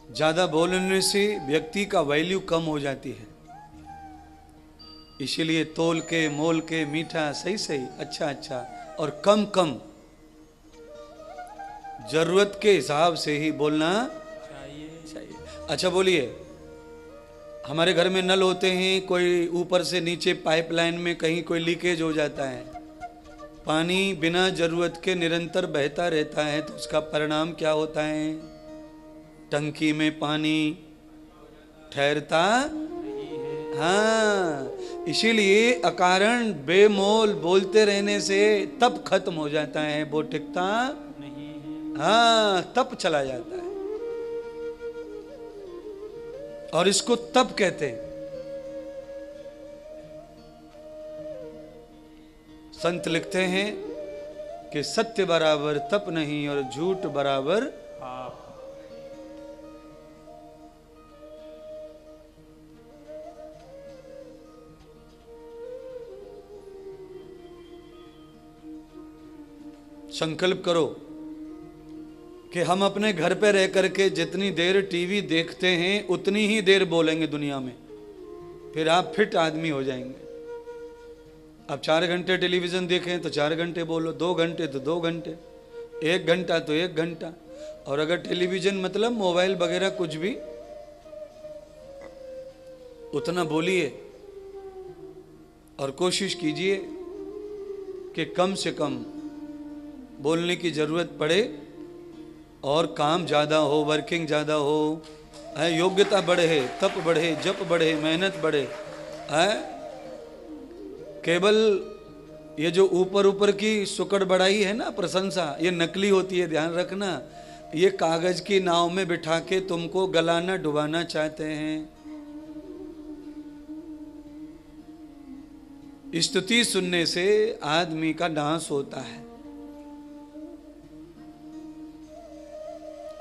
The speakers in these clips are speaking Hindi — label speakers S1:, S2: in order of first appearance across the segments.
S1: ज्यादा बोलने से व्यक्ति का वैल्यू कम हो जाती है। इसीलिए तोल के मोल के मीठा सही सही अच्छा अच्छा और कम कम जरूरत के हिसाब से ही बोलना चाहिए। अच्छा बोलिए, हमारे घर में नल होते हैं, कोई ऊपर से नीचे पाइपलाइन में कहीं कोई लीकेज हो जाता है, पानी बिना जरूरत के निरंतर बहता रहता है, तो उसका परिणाम क्या होता है? टंकी में पानी ठहरता। हाँ, इसीलिए अकारण बेमोल बोलते रहने से तप खत्म हो जाता है, वो टिकता नहीं। हाँ, तप चला जाता है और इसको तप कहते हैं। संत लिखते हैं कि सत्य बराबर तप नहीं और झूठ बराबर पाप। संकल्प करो कि हम अपने घर पे रह करके जितनी देर टीवी देखते हैं उतनी ही देर बोलेंगे दुनिया में, फिर आप फिट आदमी हो जाएंगे। अब 4 घंटे टेलीविजन देखें तो 4 घंटे बोलो, 2 घंटे तो 2 घंटे, 1 घंटा तो 1 घंटा। और अगर टेलीविजन मतलब मोबाइल वगैरह कुछ भी, उतना बोलिए और कोशिश कीजिए कि कम से कम बोलने की जरूरत पड़े और काम ज़्यादा हो, वर्किंग ज़्यादा हो, योग्यता बढ़े, तप बढ़े, जप बढ़े, मेहनत बढ़े। केवल ये जो ऊपर ऊपर की सुकड़ बढ़ाई है ना, प्रशंसा, ये नकली होती है, ध्यान रखना। ये कागज की नाव में बिठा के तुमको गलाना डुबाना चाहते हैं। स्तुति सुनने से आदमी का नाश होता है।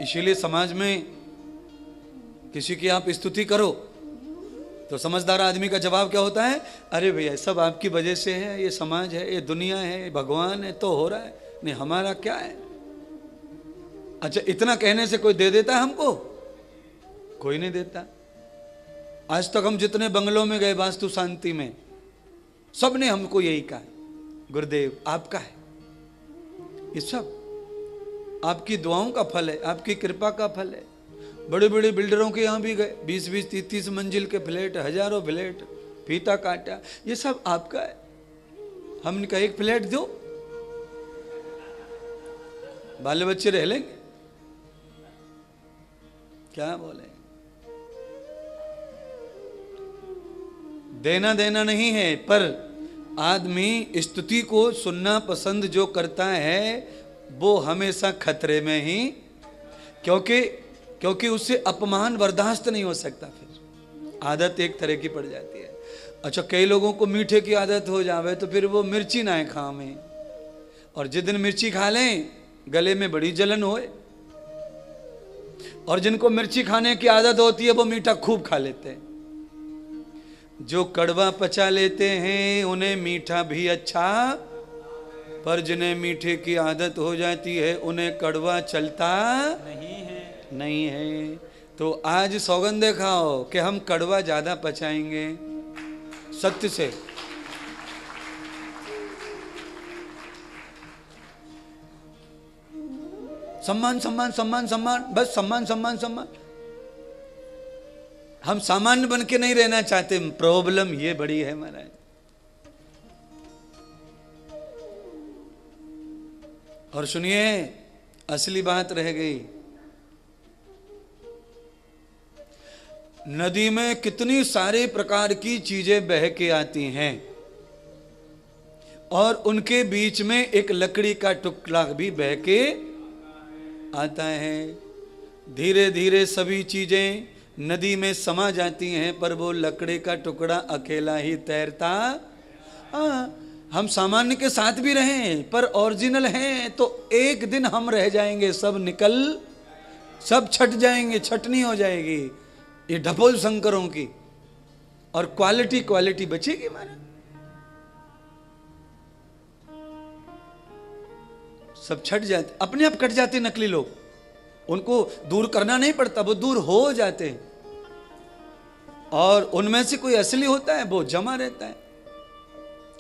S1: इसीलिए समाज में किसी की आप स्तुति करो तो समझदार आदमी का जवाब क्या होता है? अरे भैया सब आपकी वजह से है, ये समाज है, ये दुनिया है, ये भगवान है तो हो रहा है, नहीं हमारा क्या है। अच्छा, इतना कहने से कोई दे देता है हमको? कोई नहीं देता। आज तक हम जितने बंगलों में गए वास्तु शांति में, सब ने हमको यही कहा, गुरुदेव आपका है, ये सब आपकी दुआओं का फल है, आपकी कृपा का फल है। बड़े बड़े बिल्डरों के यहाँ भी गए, 20-20, 30-30 मंजिल के फ्लैट, हजारों फ्लैट, फीता काटा, ये सब आपका है। हमने कहा एक फ्लैट दो, बाल बच्चे रह लेंगे, क्या बोले। देना देना नहीं है, पर आदमी स्तुति को सुनना पसंद जो करता है वो हमेशा खतरे में ही, क्योंकि उससे अपमान बर्दाश्त नहीं हो सकता, फिर आदत एक तरह की पड़ जाती है। अच्छा, कई लोगों को मीठे की आदत हो जावे तो फिर वो मिर्ची ना खावे, और जिस दिन मिर्ची खा लें गले में बड़ी जलन होए, और जिनको मिर्ची खाने की आदत होती है वो मीठा खूब खा लेते हैं। जो कड़वा पचा लेते हैं उन्हें मीठा भी अच्छा, पर जिन्हें मीठे की आदत हो जाती है उन्हें कड़वा चलता नहीं है। तो आज सौगंधे खाओ कि हम कड़वा ज्यादा पचाएंगे, सत्य से। सम्मान सम्मान सम्मान सम्मान, बस सम्मान सम्मान सम्मान। हम सामान्य बन के नहीं रहना चाहते, प्रॉब्लम ये बड़ी है महाराज। और सुनिए, असली बात रह गई, नदी में कितनी सारे प्रकार की चीजें बह के आती हैं और उनके बीच में एक लकड़ी का टुकड़ा भी बह के आता है। धीरे धीरे सभी चीजें नदी में समा जाती हैं, पर वो लकड़ी का टुकड़ा अकेला ही तैरता। हम सामान्य के साथ भी रहें पर ओरिजिनल हैं तो एक दिन हम रह जाएंगे, सब छट जाएंगे, छटनी हो जाएगी ये ढपोल शंकरों की, और क्वालिटी बचेगी हमारा। सब छट जाते, अपने आप कट जाते नकली लोग। उनको दूर करना नहीं पड़ता, वो दूर हो जाते हैं। और उनमें से कोई असली होता है वो जमा रहता है,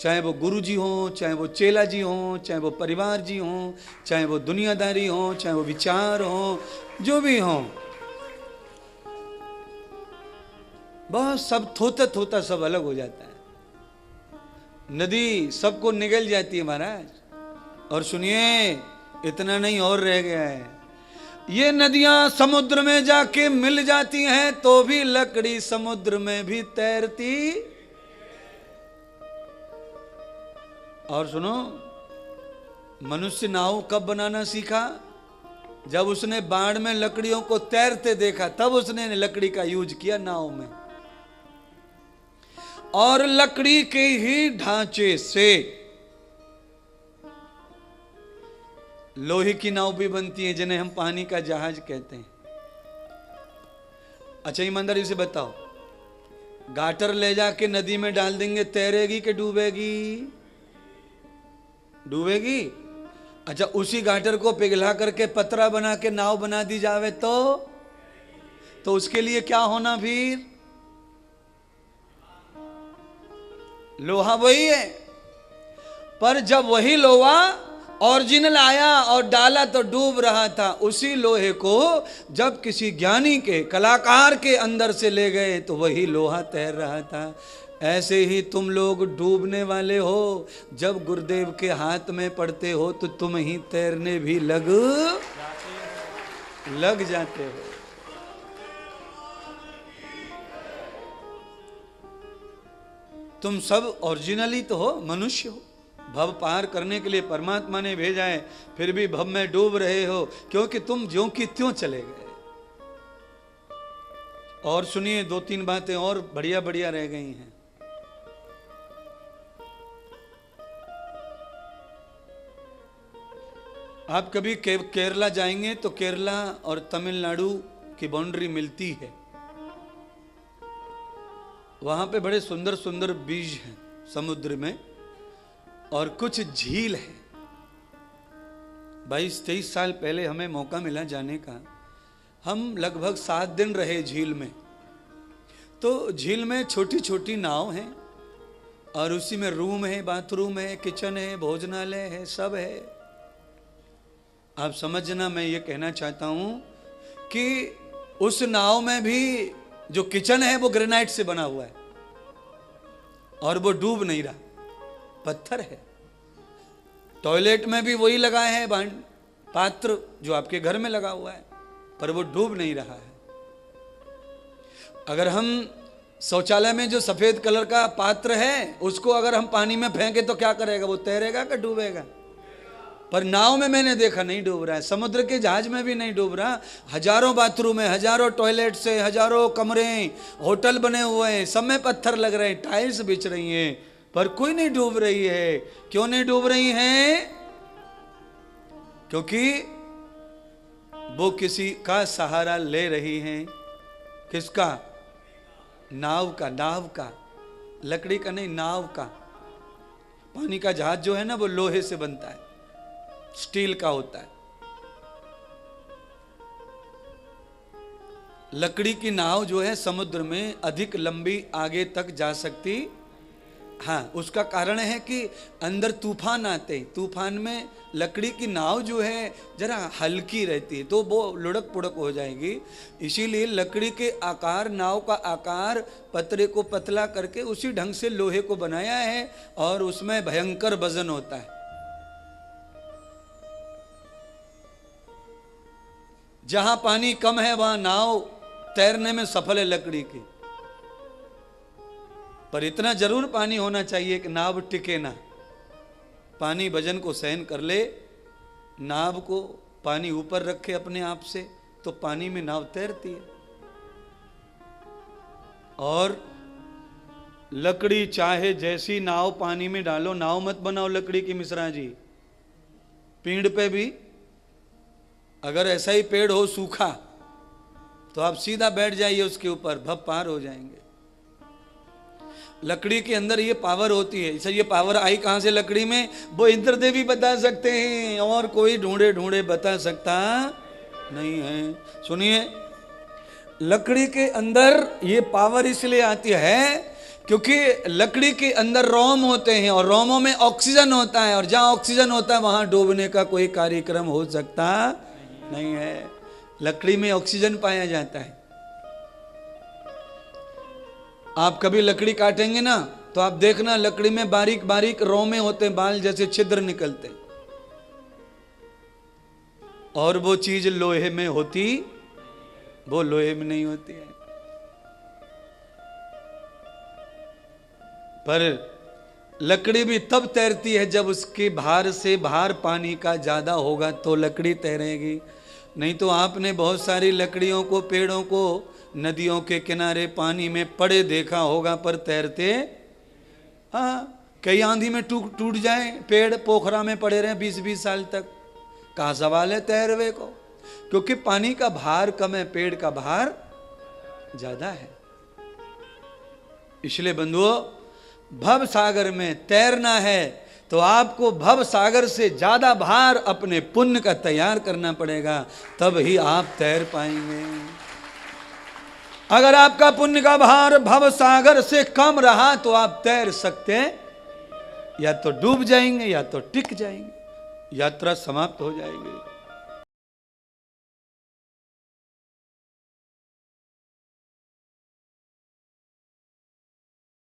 S1: चाहे वो गुरु जी हो, चाहे वो चेला जी हो, चाहे वो परिवार जी हो, चाहे वो दुनियादारी हो, चाहे वो विचार हो, जो भी हो, बस सब थोता थोता सब अलग हो जाता है। नदी सबको निगल जाती है महाराज। और सुनिए, इतना नहीं और रह गया है, ये नदियां समुद्र में जाके मिल जाती हैं तो भी लकड़ी समुद्र में भी तैरती। और सुनो, मनुष्य नाव कब बनाना सीखा? जब उसने बाढ़ में लकड़ियों को तैरते देखा, तब उसने लकड़ी का यूज किया नाव में। और लकड़ी के ही ढांचे से लोहे की नाव भी बनती है, जिन्हें हम पानी का जहाज कहते हैं। अच्छा ईमानदारी से बताओ, गाटर ले जाके नदी में डाल देंगे, तैरेगी कि डूबेगी? डूबेगी। अच्छा उसी गाटर को पिघला करके पतरा बना के नाव बना दी जावे तो उसके लिए क्या होना फिर? लोहा वही है। पर जब वही लोहा ओरिजिनल आया और डाला तो डूब रहा था, उसी लोहे को जब किसी ज्ञानी के, कलाकार के अंदर से ले गए तो वही लोहा तैर रहा था। ऐसे ही तुम लोग डूबने वाले हो, जब गुरुदेव के हाथ में पड़ते हो तो तुम ही तैरने भी लग जाते हो। तुम सब ओरिजिनली तो हो, मनुष्य हो, भव पार करने के लिए परमात्मा ने भेजा है, फिर भी भव में डूब रहे हो क्योंकि तुम ज्यों की त्यों चले गए। और सुनिए, दो तीन बातें और बढ़िया बढ़िया रह गई हैं। आप कभी केरला जाएंगे तो केरला और तमिलनाडु की बाउंड्री मिलती है। वहां पे बड़े सुंदर सुंदर बीज हैं समुद्र में, और कुछ झील है। 22-23 साल पहले हमें मौका मिला जाने का। हम लगभग 7 दिन रहे झील में। तो झील में छोटी छोटी नाव हैं और उसी में रूम है, बाथरूम है, किचन है, भोजनालय है, सब है। आप समझना, मैं ये कहना चाहता हूं कि उस नाव में भी जो किचन है वो ग्रेनाइट से बना हुआ है और वो डूब नहीं रहा, पत्थर है। टॉयलेट में भी वही लगाए हैं पात्र जो आपके घर में लगा हुआ है, पर वो डूब नहीं रहा है। अगर हम शौचालय में जो सफेद कलर का पात्र है उसको अगर हम पानी में फेंके तो क्या करेगा? वो तैरेगा कि डूबेगा? पर नाव में मैंने देखा नहीं डूब रहा है, समुद्र के जहाज में भी नहीं डूब रहा। हजारों बाथरूम है, हजारों टॉयलेट से, हजारों कमरे, होटल बने हुए हैं, सब में पत्थर लग रहे हैं, टाइल्स बिछ रही हैं, पर कोई नहीं डूब रही है। क्यों नहीं डूब रही हैं? क्योंकि वो किसी का सहारा ले रही हैं। किसका? नाव का। नाव का, लकड़ी का नहीं, नाव का। पानी का जहाज जो है ना वो लोहे से बनता है, स्टील का होता है। लकड़ी की नाव जो है समुद्र में अधिक लंबी आगे तक जा सकती। हाँ, उसका कारण है कि अंदर तूफान आते, तूफान में लकड़ी की नाव जो है जरा हल्की रहती है तो वो लुढ़क पुढ़क हो जाएगी। इसीलिए लकड़ी के आकार, नाव का आकार, पतरे को पतला करके उसी ढंग से लोहे को बनाया है और उसमें भयंकर वजन होता है। जहां पानी कम है वहां नाव तैरने में सफल है लकड़ी की, पर इतना जरूर पानी होना चाहिए कि नाव टिके ना। पानी वजन को सहन कर ले, नाव को पानी ऊपर रखे अपने आप से, तो पानी में नाव तैरती है। और लकड़ी चाहे जैसी नाव पानी में डालो, नाव मत बनाओ लकड़ी की मिश्रा जी। पेड़ पे भी अगर ऐसा ही पेड़ हो सूखा तो आप सीधा बैठ जाइए उसके ऊपर, भव पार हो जाएंगे। लकड़ी के अंदर ये पावर होती है। इसे ये पावर आई कहां से लकड़ी में, वो इंद्रदेव भी बता सकते हैं और कोई ढूंढे ढूंढे बता सकता नहीं है। सुनिए, लकड़ी के अंदर ये पावर इसलिए आती है क्योंकि लकड़ी के अंदर रोम होते हैं और रोमों में ऑक्सीजन होता है, और जहां ऑक्सीजन होता है वहां डूबने का कोई कार्यक्रम हो सकता नहीं है। लकड़ी में ऑक्सीजन पाया जाता है। आप कभी लकड़ी काटेंगे ना तो आप देखना लकड़ी में बारीक बारीक रोमे होते हैं, बाल जैसे छिद्र निकलते, और वो चीज लोहे में होती, वो लोहे में नहीं होती है। पर लकड़ी भी तब तैरती है जब उसके भार से भार पानी का ज्यादा होगा तो लकड़ी तैरेगी। नहीं तो आपने बहुत सारी लकड़ियों को, पेड़ों को नदियों के किनारे पानी में पड़े देखा होगा, पर तैरते, हाँ, कई आंधी में टूट जाए पेड़, पोखरा में पड़े रहे 20-20 साल तक, कहाँ सवाल है तैरवे को, क्योंकि पानी का भार कम है, पेड़ का भार ज्यादा है। इसलिए बंधुओं, भव सागर में तैरना है तो आपको भव सागर से ज्यादा भार अपने पुण्य का तैयार करना पड़ेगा, तब ही आप तैर पाएंगे। अगर आपका पुण्य का भार भव सागर से कम रहा तो आप तैर सकते हैं, या तो डूब जाएंगे या तो टिक जाएंगे, यात्रा समाप्त हो जाएगी।